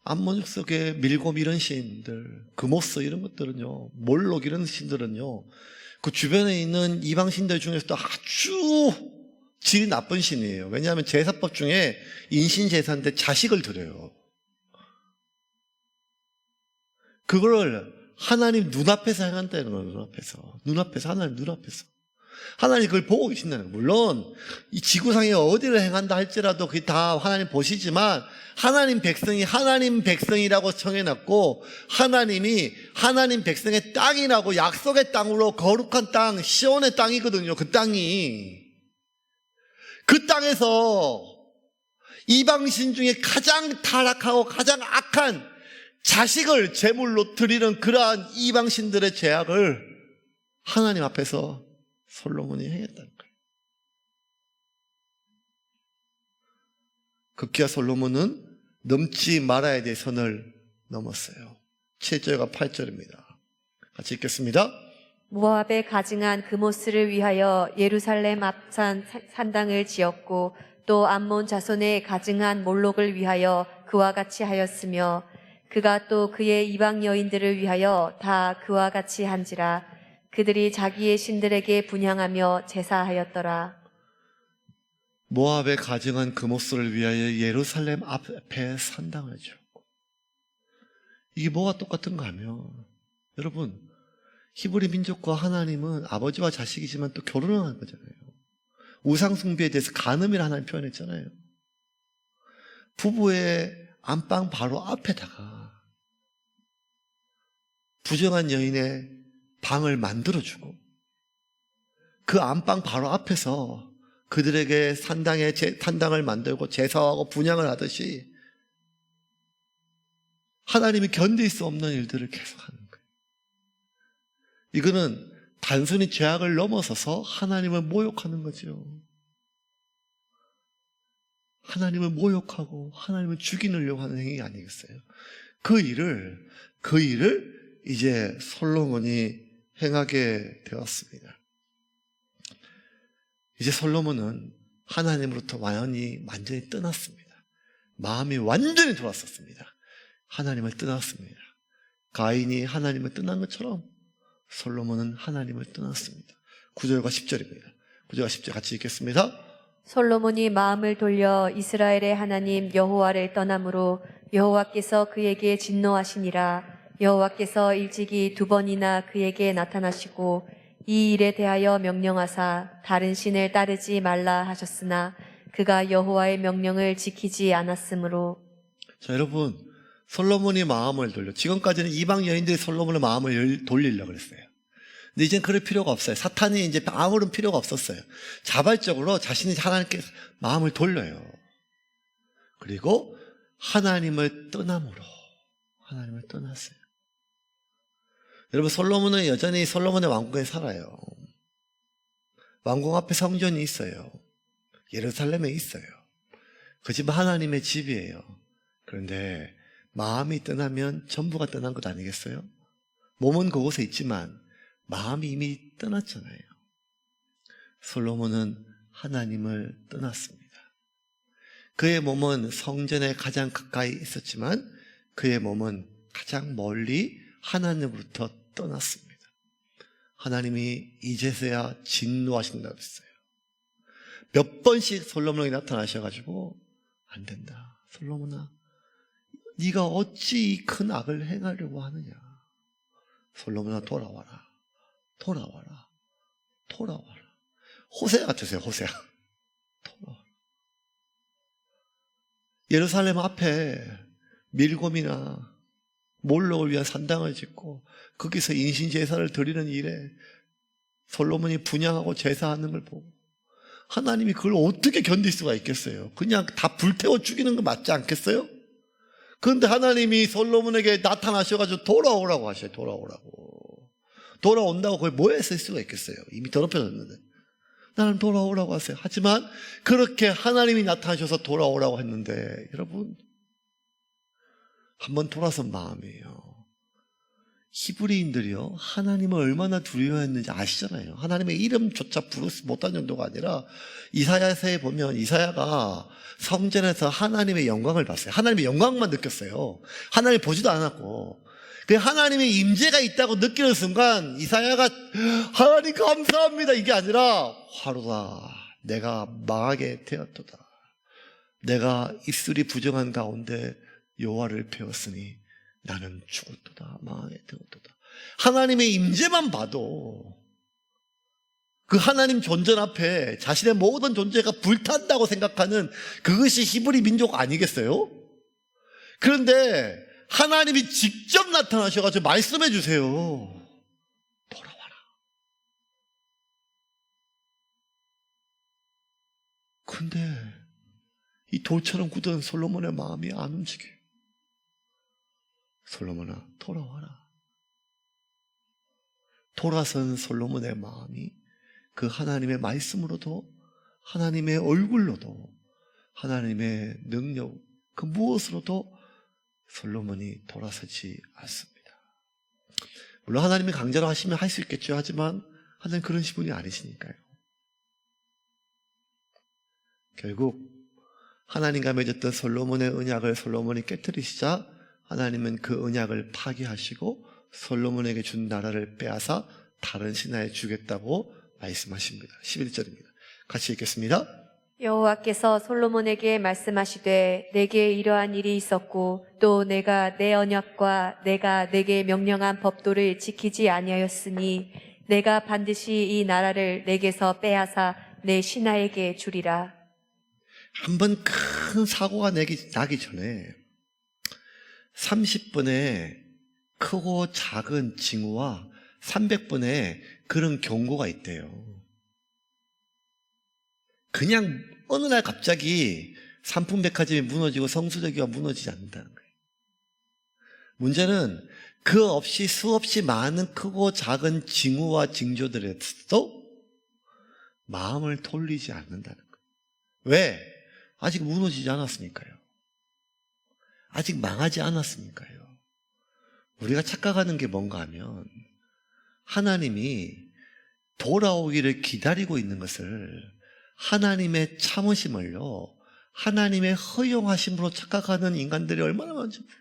암몬 속의 밀곰 이런 신들, 그모스 이런 것들은요, 몰록 이런 신들은요, 그 주변에 있는 이방 신들 중에서도 아주 질이 나쁜 신이에요. 왜냐하면 제사법 중에 인신제사인데 자식을 드려요. 그거를 하나님 눈앞에서 행한다는 거예요. 눈앞에서 하나님 눈앞에서. 하나님 그걸 보고 계신다는 거예요. 물론 이 지구상에 어디를 행한다 할지라도 그게 다 하나님 보시지만, 하나님 백성이 하나님 백성이라고 정해놨고, 하나님이 하나님 백성의 땅이라고, 약속의 땅으로, 거룩한 땅, 시온의 땅이거든요. 그 땅이. 그 땅에서 이방신 중에 가장 타락하고 가장 악한 자식을 제물로 드리는 그러한 이방신들의 죄악을 하나님 앞에서 솔로몬이 행했다는 거예요. 급기야 솔로몬은 넘지 말아야 될 선을 넘었어요. 7절과 8절입니다. 같이 읽겠습니다. 모압에 가증한 그모스를 위하여 예루살렘 앞산 산당을 지었고, 또 암몬 자손의 가증한 몰록을 위하여 그와 같이 하였으며, 그가 또 그의 이방 여인들을 위하여 다 그와 같이 한지라. 그들이 자기의 신들에게 분향하며 제사하였더라. 모압에 가증한 그모스를 위하여 예루살렘 앞에 산당을 지었고, 이게 뭐가 똑같은가 하면, 여러분, 히브리 민족과 하나님은 아버지와 자식이지만 또 결혼을 한 거잖아요. 우상숭배에 대해서 간음이라 하나님 표현했잖아요. 부부의 안방 바로 앞에다가 부정한 여인의 방을 만들어주고 그 안방 바로 앞에서 그들에게 산당을 만들고 제사하고 분향을 하듯이 하나님이 견딜 수 없는 일들을 계속하는 거예요. 이거는 단순히 죄악을 넘어서서 하나님을 모욕하는 거죠. 하나님을 모욕하고 하나님을 죽이려고 하는 행위 아니겠어요? 그 일을 이제 솔로몬이 행하게 되었습니다. 이제 솔로몬은 하나님으로부터 완전히 떠났습니다. 마음이 완전히 돌아섰습니다. 하나님을 떠났습니다. 가인이 하나님을 떠난 것처럼 솔로몬은 하나님을 떠났습니다. 9절과 10절입니다. 9절과 10절 같이 읽겠습니다. 솔로몬이 마음을 돌려 이스라엘의 하나님 여호와를 떠남으로 여호와께서 그에게 진노하시니라. 여호와께서 일찍이 2번이나 그에게 나타나시고 이 일에 대하여 명령하사 다른 신을 따르지 말라 하셨으나 그가 여호와의 명령을 지키지 않았으므로. 자, 여러분, 솔로몬이 마음을 돌려, 지금까지는 이방 여인들이 솔로몬의 마음을 돌리려고 그랬어요. 근데 이제는 그럴 필요가 없어요. 사탄이 이제 아무런 필요가 없었어요. 자발적으로 자신이 하나님께 마음을 돌려요. 그리고 하나님을 떠남으로 하나님을 떠났어요. 여러분, 솔로몬은 여전히 솔로몬의 왕궁에 살아요. 왕궁 앞에 성전이 있어요. 예루살렘에 있어요. 그 집은 하나님의 집이에요. 그런데 마음이 떠나면 전부가 떠난 것 아니겠어요? 몸은 그곳에 있지만 마음이 이미 떠났잖아요. 솔로몬은 하나님을 떠났습니다. 그의 몸은 성전에 가장 가까이 있었지만 그의 몸은 가장 멀리 하나님으로부터 떠났습니다. 하나님이 이제서야 진노하신다고 했어요. 몇 번씩 솔로몬에게 나타나셔가지고 안 된다. 솔로몬아, 네가 어찌 이 큰 악을 행하려고 하느냐. 솔로몬아, 돌아와라. 돌아와라. 돌아와라. 호세아 같으세요. 호세아. 돌아와라. 예루살렘 앞에 밀곰이나 몰록을 위한 산당을 짓고 거기서 인신제사를 드리는 일에 솔로몬이 분향하고 제사하는 걸 보고 하나님이 그걸 어떻게 견딜 수가 있겠어요? 그냥 다 불태워 죽이는 거 맞지 않겠어요? 그런데 하나님이 솔로몬에게 나타나셔가지고 돌아오라고 하셔요. 돌아오라고. 돌아온다고 거기 뭐에 쓸 수가 있겠어요? 이미 더럽혀졌는데. 나는 돌아오라고 하세요. 하지만 그렇게 하나님이 나타나셔서 돌아오라고 했는데 여러분, 한번 돌아선 마음이에요. 히브리인들이요, 하나님을 얼마나 두려워했는지 아시잖아요. 하나님의 이름조차 부르지 못한 정도가 아니라 이사야서에 보면 이사야가 성전에서 하나님의 영광을 봤어요. 하나님의 영광만 느꼈어요. 하나님 보지도 않았고, 그 하나님의 임재가 있다고 느끼는 순간 이사야가 하나님 감사합니다 이게 아니라 화로다, 내가 망하게 되었도다, 내가 입술이 부정한 가운데 여호와를 배웠으니 나는 죽었도다, 망하게 되었도다. 하나님의 임재만 봐도 그 하나님 존재 앞에 자신의 모든 존재가 불탄다고 생각하는 그것이 히브리 민족 아니겠어요? 그런데 하나님이 직접 나타나셔가지고 말씀해 주세요. 돌아와라. 근데 이 돌처럼 굳은 솔로몬의 마음이 안 움직여요. 솔로몬아, 돌아와라. 돌아선 솔로몬의 마음이 그 하나님의 말씀으로도 하나님의 얼굴로도 하나님의 능력 그 무엇으로도 솔로몬이 돌아서지 않습니다. 물론 하나님이 강제로 하시면 할 수 있겠죠. 하지만 하나님 그런 분이 아니시니까요. 결국 하나님과 맺었던 솔로몬의 언약을 솔로몬이 깨뜨리시자 하나님은 그 언약을 파기하시고 솔로몬에게 준 나라를 빼앗아 다른 신하에 주겠다고 말씀하십니다. 11절입니다. 같이 읽겠습니다. 여호와께서 솔로몬에게 말씀하시되 내게 이러한 일이 있었고 또 내가 내 언약과 내가 내게 명령한 법도를 지키지 아니하였으니 내가 반드시 이 나라를 내게서 빼앗아 내 신하에게 주리라. 한번 큰 사고가 나기 전에 30번의 크고 작은 징후와 300번의 그런 경고가 있대요. 그냥 어느 날 갑자기 삼풍백화점이 무너지고 성수대교가 무너지지 않는다는 거예요. 문제는 그 없이 수없이 많은 크고 작은 징후와 징조들에도 마음을 돌리지 않는다는 거예요. 왜? 아직 무너지지 않았으니까요. 아직 망하지 않았으니까요. 우리가 착각하는 게 뭔가 하면 하나님이 돌아오기를 기다리고 있는 것을 하나님의 참으심을요, 하나님의 허용하심으로 착각하는 인간들이 얼마나 많은지 몰라요.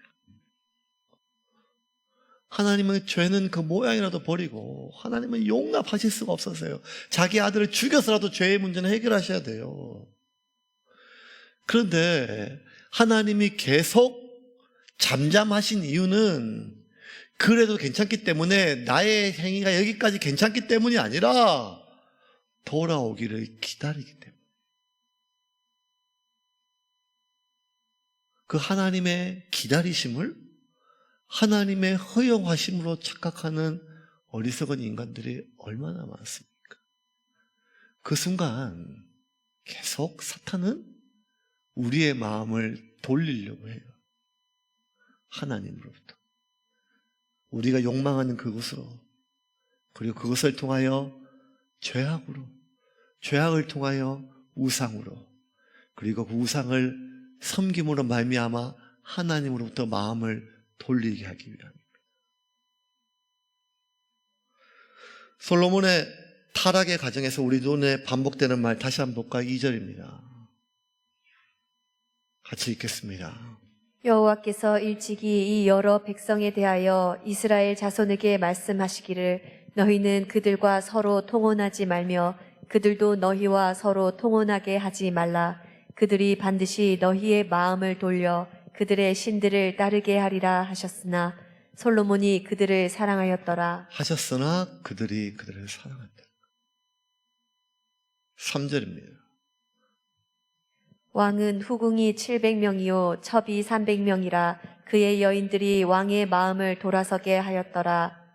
하나님은 죄는 그 모양이라도 버리고 하나님은 용납하실 수가 없어서요. 자기 아들을 죽여서라도 죄의 문제는 해결하셔야 돼요. 그런데 하나님이 계속 잠잠하신 이유는 그래도 괜찮기 때문에, 나의 행위가 여기까지 괜찮기 때문이 아니라 돌아오기를 기다리기 때문에. 그 하나님의 기다리심을 하나님의 허용하심으로 착각하는 어리석은 인간들이 얼마나 많습니까? 그 순간 계속 사탄은 우리의 마음을 돌리려고 해요. 하나님으로부터. 우리가 욕망하는 그곳으로, 그리고 그것을 통하여 죄악으로, 죄악을 통하여 우상으로, 그리고 그 우상을 섬김으로 말미암아 하나님으로부터 마음을 돌리게 하기 위함입니다. 솔로몬의 타락의 과정에서 우리 눈에 반복되는 말 다시 한번 볼까요? 2절입니다. 같이 읽겠습니다. 여호와께서 일찍이 이 여러 백성에 대하여 이스라엘 자손에게 말씀하시기를 너희는 그들과 서로 통혼하지 말며 그들도 너희와 서로 통혼하게 하지 말라. 그들이 반드시 너희의 마음을 돌려 그들의 신들을 따르게 하리라 하셨으나 솔로몬이 그들을 사랑하였더라. 하셨으나 그들이 그들을 사랑한다. 3절입니다. 왕은 후궁이 700명이요 첩이 300명이라 그의 여인들이 왕의 마음을 돌아서게 하였더라.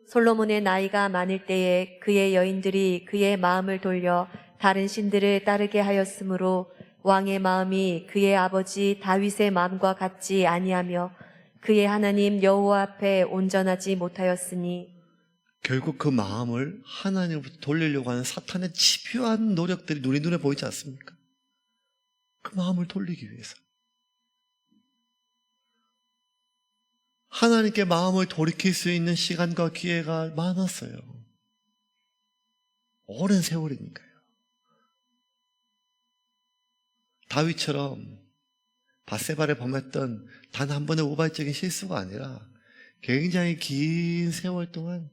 솔로몬의 나이가 많을 때에 그의 여인들이 그의 마음을 돌려 다른 신들을 따르게 하였으므로 왕의 마음이 그의 아버지 다윗의 마음과 같지 아니하며 그의 하나님 여호와 앞에 온전하지 못하였으니, 결국 그 마음을 하나님으로부터 돌리려고 하는 사탄의 집요한 노력들이 우리 눈에 보이지 않습니까? 그 마음을 돌리기 위해서. 하나님께 마음을 돌이킬 수 있는 시간과 기회가 많았어요. 오랜 세월이니까요. 다윗처럼 밧세바를 범했던 단 한 번의 우발적인 실수가 아니라 굉장히 긴 세월 동안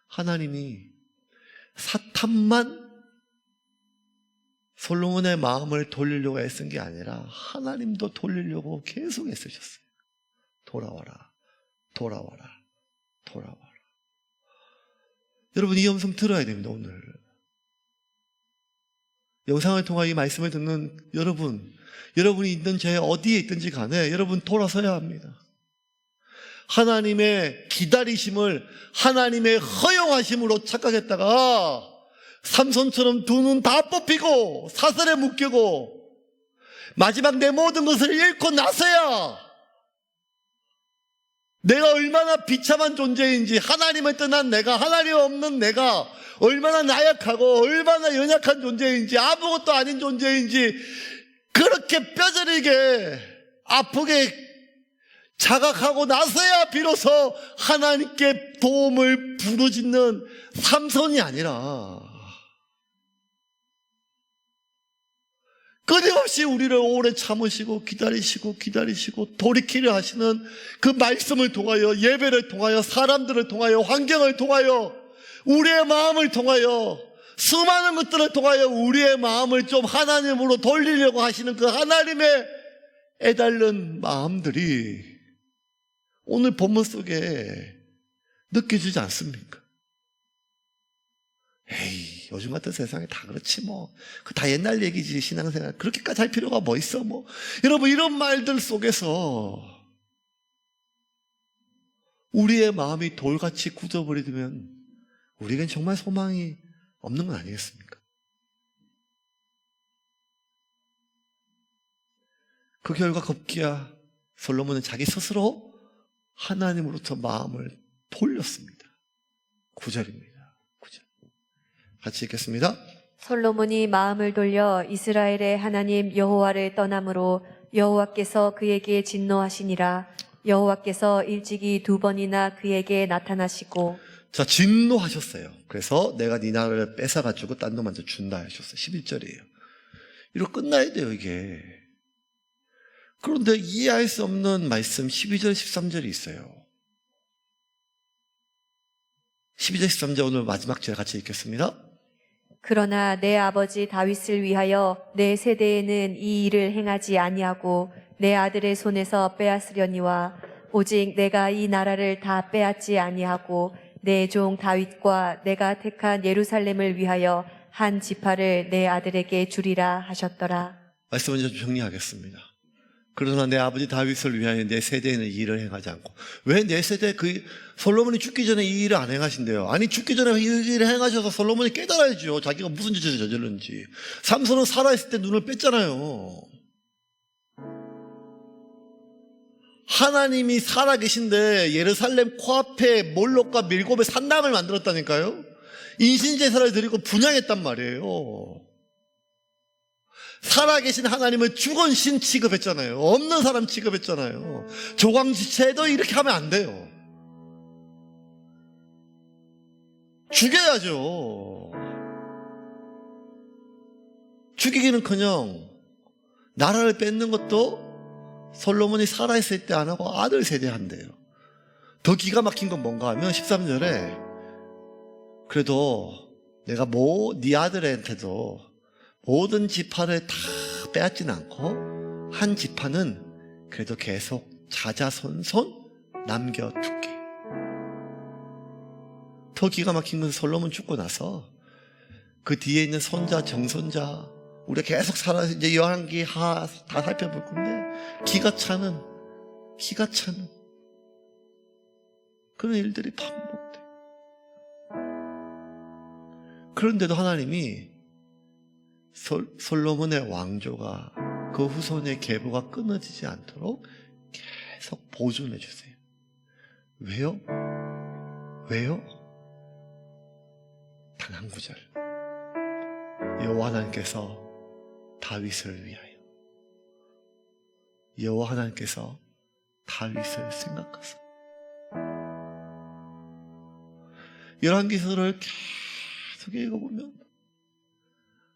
하나님이 사탄만 솔로몬의 마음을 돌리려고 애쓴 게 아니라 하나님도 돌리려고 계속 애쓰셨어요. 돌아와라, 돌아와라, 돌아와라. 여러분, 이 음성 들어야 됩니다. 오늘 영상을 통해 이 말씀을 듣는 여러분이 있는 죄 어디에 있든지 간에 여러분 돌아서야 합니다. 하나님의 기다리심을 하나님의 허용하심으로 착각했다가 삼손처럼 두 눈 다 뽑히고 사슬에 묶이고 마지막 내 모든 것을 잃고 나서야 내가 얼마나 비참한 존재인지, 하나님을 떠난 내가, 하나님 없는 내가 얼마나 나약하고 얼마나 연약한 존재인지, 아무것도 아닌 존재인지 그렇게 뼈저리게 아프게 자각하고 나서야 비로소 하나님께 도움을 부르짖는 삼손이 아니라 끊임없이 우리를 오래 참으시고 기다리시고 돌이키려 하시는 그 말씀을 통하여, 예배를 통하여, 사람들을 통하여, 환경을 통하여, 우리의 마음을 통하여 수많은 것들을 통하여 우리의 마음을 좀 하나님으로 돌리려고 하시는 그 하나님의 애달른 마음들이 오늘 본문 속에 느껴지지 않습니까? 에이, 요즘 같은 세상에 다 그렇지 뭐. 그 다 옛날 얘기지, 신앙생활. 그렇게까지 할 필요가 뭐 있어 뭐. 여러분, 이런 말들 속에서 우리의 마음이 돌같이 굳어버리면 우리에겐 정말 소망이 없는 건 아니겠습니까? 그 결과 급기야 솔로몬은 자기 스스로 하나님으로부터 마음을 돌렸습니다. 9절입니다. 9절. 같이 읽겠습니다. 솔로몬이 마음을 돌려 이스라엘의 하나님 여호와를 떠남으로 여호와께서 그에게 진노하시니라. 여호와께서 일찍이 2번이나 그에게 나타나시고. 자, 진노하셨어요. 그래서 내가 네 나라를 뺏어가지고 딴 놈한테 준다 하셨어요. 11절이에요. 이러고 끝나야 돼요, 이게. 그런데 이해할 수 없는 말씀 12절, 13절이 있어요. 12절, 13절 오늘 마지막 절 같이 읽겠습니다. 그러나 내 아버지 다윗을 위하여 내 세대에는 이 일을 행하지 아니하고 내 아들의 손에서 빼앗으려니와 오직 내가 이 나라를 다 빼앗지 아니하고 내 종 다윗과 내가 택한 예루살렘을 위하여 한 지파를 내 아들에게 주리라 하셨더라. 말씀을 좀 정리하겠습니다. 그러나 내 아버지 다윗을 위하여 내 세대에는 이 일을 행하지 않고. 왜 내 세대, 솔로몬이 죽기 전에 이 일을 안 행하신대요? 아니, 죽기 전에 이 일을 행하셔서 솔로몬이 깨달아야죠. 자기가 무슨 짓을 저질렀는지. 삼손은 살아있을 때 눈을 뺐잖아요. 하나님이 살아계신데 예루살렘 코앞에 몰록과 밀곱의 산당을 만들었다니까요. 인신제사를 드리고 분향했단 말이에요. 살아계신 하나님을 죽은 신 취급했잖아요. 없는 사람 취급했잖아요. 조광지체도 이렇게 하면 안 돼요. 죽여야죠. 죽이기는커녕 나라를 뺏는 것도 솔로몬이 살아있을 때 안 하고 아들 세대 한대요. 더 기가 막힌 건 뭔가 하면 13절에 그래도 내가 네 아들한테도 모든 지파를 다 빼앗지는 않고 한 지파는 그래도 계속 자자손손 남겨둘게. 더 기가 막힌 건 솔로몬 죽고 나서 그 뒤에 있는 손자, 정손자 우리가 계속 살아서 이제 열왕기 하 다 살펴볼 건데 기가 차는 그런 일들이 반복돼. 그런데도 하나님이 솔로몬의 왕조가 그 후손의 계보가 끊어지지 않도록 계속 보존해 주세요. 왜요? 단 한 구절. 여호와 하나님께서 다윗을 위하여, 여호와 하나님께서 다윗을 생각하사. 열왕기서를 계속 읽어보면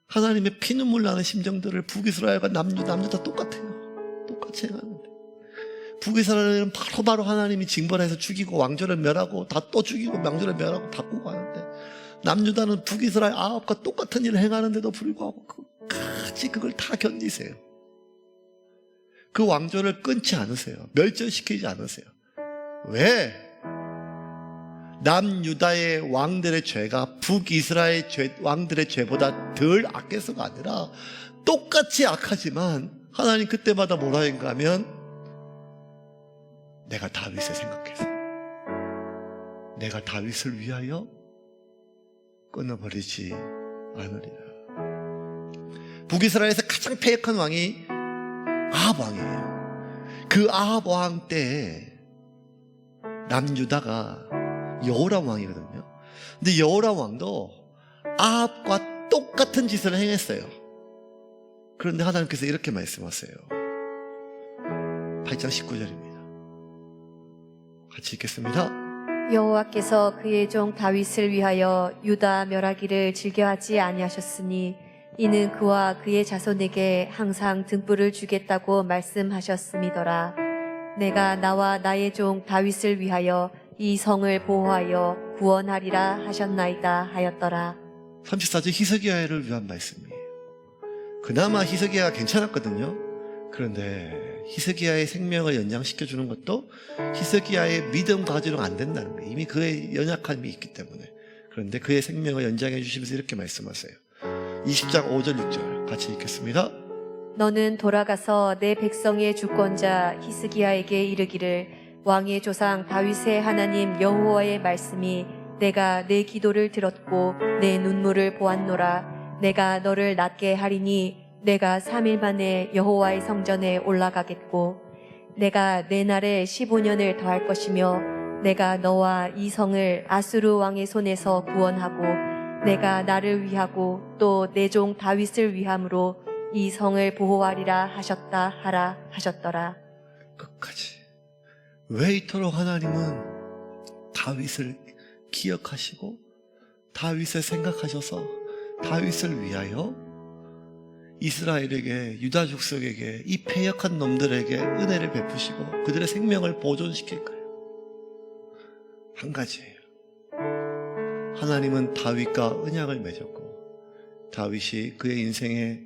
하나님의 피눈물 나는 심정들을 북이스라엘과 남유 다 똑같아요. 똑같이 행하는데 북이스라엘은 바로 하나님이 징벌해서 죽이고 왕조를 멸하고 다 또 죽이고 왕조를 멸하고 바꾸고 하는데 남유다는 북이스라엘 아합과 똑같은 일을 행하는데도 불구하고 끝까지 그걸 다 견디세요. 그 왕조를 끊지 않으세요. 멸절시키지 않으세요. 왜? 남유다의 왕들의 죄가 북이스라엘 왕들의 죄보다 덜 악해서가 아니라 똑같이 악하지만 하나님 그때마다 뭐라 했는가 하면 내가 다윗을 생각해서 내가 다윗을 위하여 끊어버리지 않으리라. 북이스라엘에서 가장 패역한 왕이 아합 왕이에요. 그 아합 왕 때에 남유다가 여호람 왕이거든요. 근데 여호람 왕도 아합과 똑같은 짓을 행했어요. 그런데 하나님께서 이렇게 말씀하세요. 8장 19절입니다. 같이 읽겠습니다. 여호와께서 그의 종 다윗을 위하여 유다 멸하기를 즐겨하지 아니하셨으니 이는 그와 그의 자손에게 항상 등불을 주겠다고 말씀하셨음이더라. 내가 나와 나의 종 다윗을 위하여 이 성을 보호하여 구원하리라 하셨나이다 하였더라. 34절 히스기야를 위한 말씀이에요. 그나마 히스기야가 괜찮았거든요. 그런데 히스기야의 생명을 연장시켜주는 것도 히스기야의 믿음 가지로는 안 된다는 거예요. 이미 그의 연약함이 있기 때문에. 그런데 그의 생명을 연장해 주시면서 이렇게 말씀하세요. 20장 5절 6절 같이 읽겠습니다. 너는 돌아가서 내 백성의 주권자 히스기야에게 이르기를 왕의 조상 다윗의 하나님 여호와의 말씀이 내가 내 기도를 들었고 내 눈물을 보았노라. 내가 너를 낫게 하리니 내가 3일 만에 여호와의 성전에 올라가겠고 내가 내 날에 15년을 더할 것이며 내가 너와 이 성을 아수르 왕의 손에서 구원하고 내가 나를 위하고 또 내 종 다윗을 위함으로 이 성을 보호하리라 하셨다 하라 하셨더라. 끝까지. 왜 이토록 하나님은 다윗을 기억하시고 다윗을 생각하셔서 다윗을 위하여 이스라엘에게, 유다 족속에게, 이 패역한 놈들에게 은혜를 베푸시고 그들의 생명을 보존시킬까요? 한 가지예요. 하나님은 다윗과 언약을 맺었고 다윗이 그의 인생에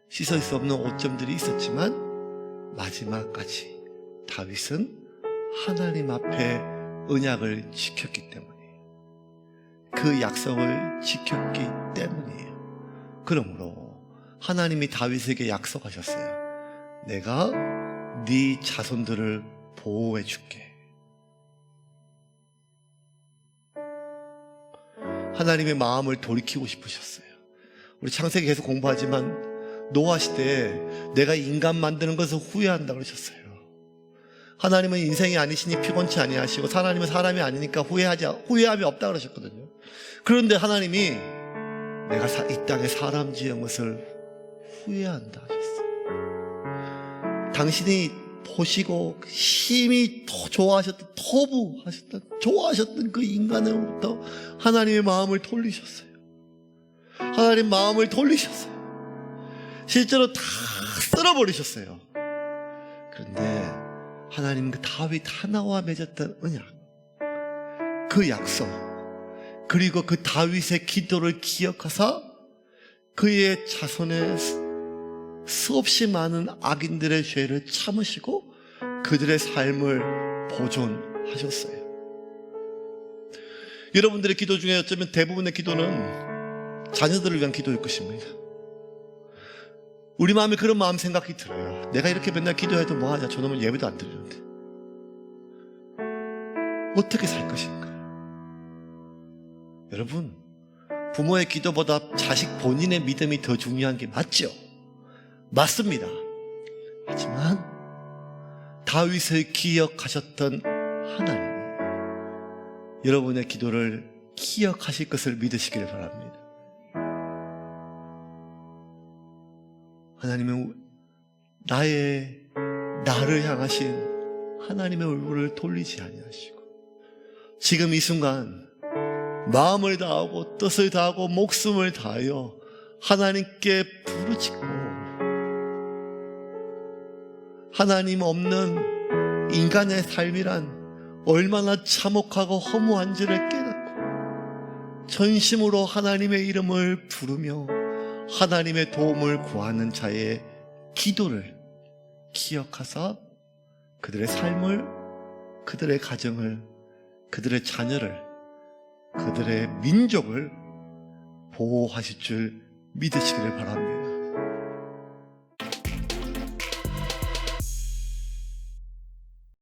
씻을 수 없는 오점들이 있었지만 마지막까지 다윗은 하나님 앞에 언약을 지켰기 때문이에요. 그 약속을 지켰기 때문이에요. 그러므로 하나님이 다윗에게 약속하셨어요. 내가 네 자손들을 보호해 줄게. 하나님의 마음을 돌이키고 싶으셨어요. 우리 창세기 계속 공부하지만 노아 시대에 내가 인간 만드는 것을 후회한다 그러셨어요. 하나님은 인생이 아니시니 피곤치 아니하시고 하나님은 사람이 아니니까 후회함이 없다 그러셨거든요. 그런데 하나님이 내가 이 땅에 사람 지은 것을 후회한다 하셨어요. 당신이 보시고 심히 좋아하셨던 그 인간으로부터 하나님의 마음을 돌리셨어요. 하나님 마음을 돌리셨어요. 실제로 다 쓸어버리셨어요. 그런데 하나님 그 다윗 하나와 맺었던 언약, 그 약속, 그리고 그 다윗의 기도를 기억하사 그의 자손의 수없이 많은 악인들의 죄를 참으시고 그들의 삶을 보존하셨어요. 여러분들의 기도 중에 어쩌면 대부분의 기도는 자녀들을 위한 기도일 것입니다. 우리 마음에 그런 마음 생각이 들어요. 내가 이렇게 맨날 기도해도 뭐하냐, 저놈은 예배도 안 드리는데 어떻게 살 것인가. 여러분, 부모의 기도보다 자식 본인의 믿음이 더 중요한 게 맞죠? 맞습니다. 하지만 다윗을 기억하셨던 하나님이 여러분의 기도를 기억하실 것을 믿으시기를 바랍니다. 하나님은 나를 향하신 하나님의 얼굴을 돌리지 아니하시고 지금 이 순간 마음을 다하고 뜻을 다하고 목숨을 다하여 하나님께 부르짖고 하나님 없는 인간의 삶이란 얼마나 참혹하고 허무한지를 깨닫고 전심으로 하나님의 이름을 부르며 하나님의 도움을 구하는 자의 기도를 기억하사 그들의 삶을, 그들의 가정을, 그들의 자녀를, 그들의 민족을 보호하실 줄 믿으시기를 바랍니다.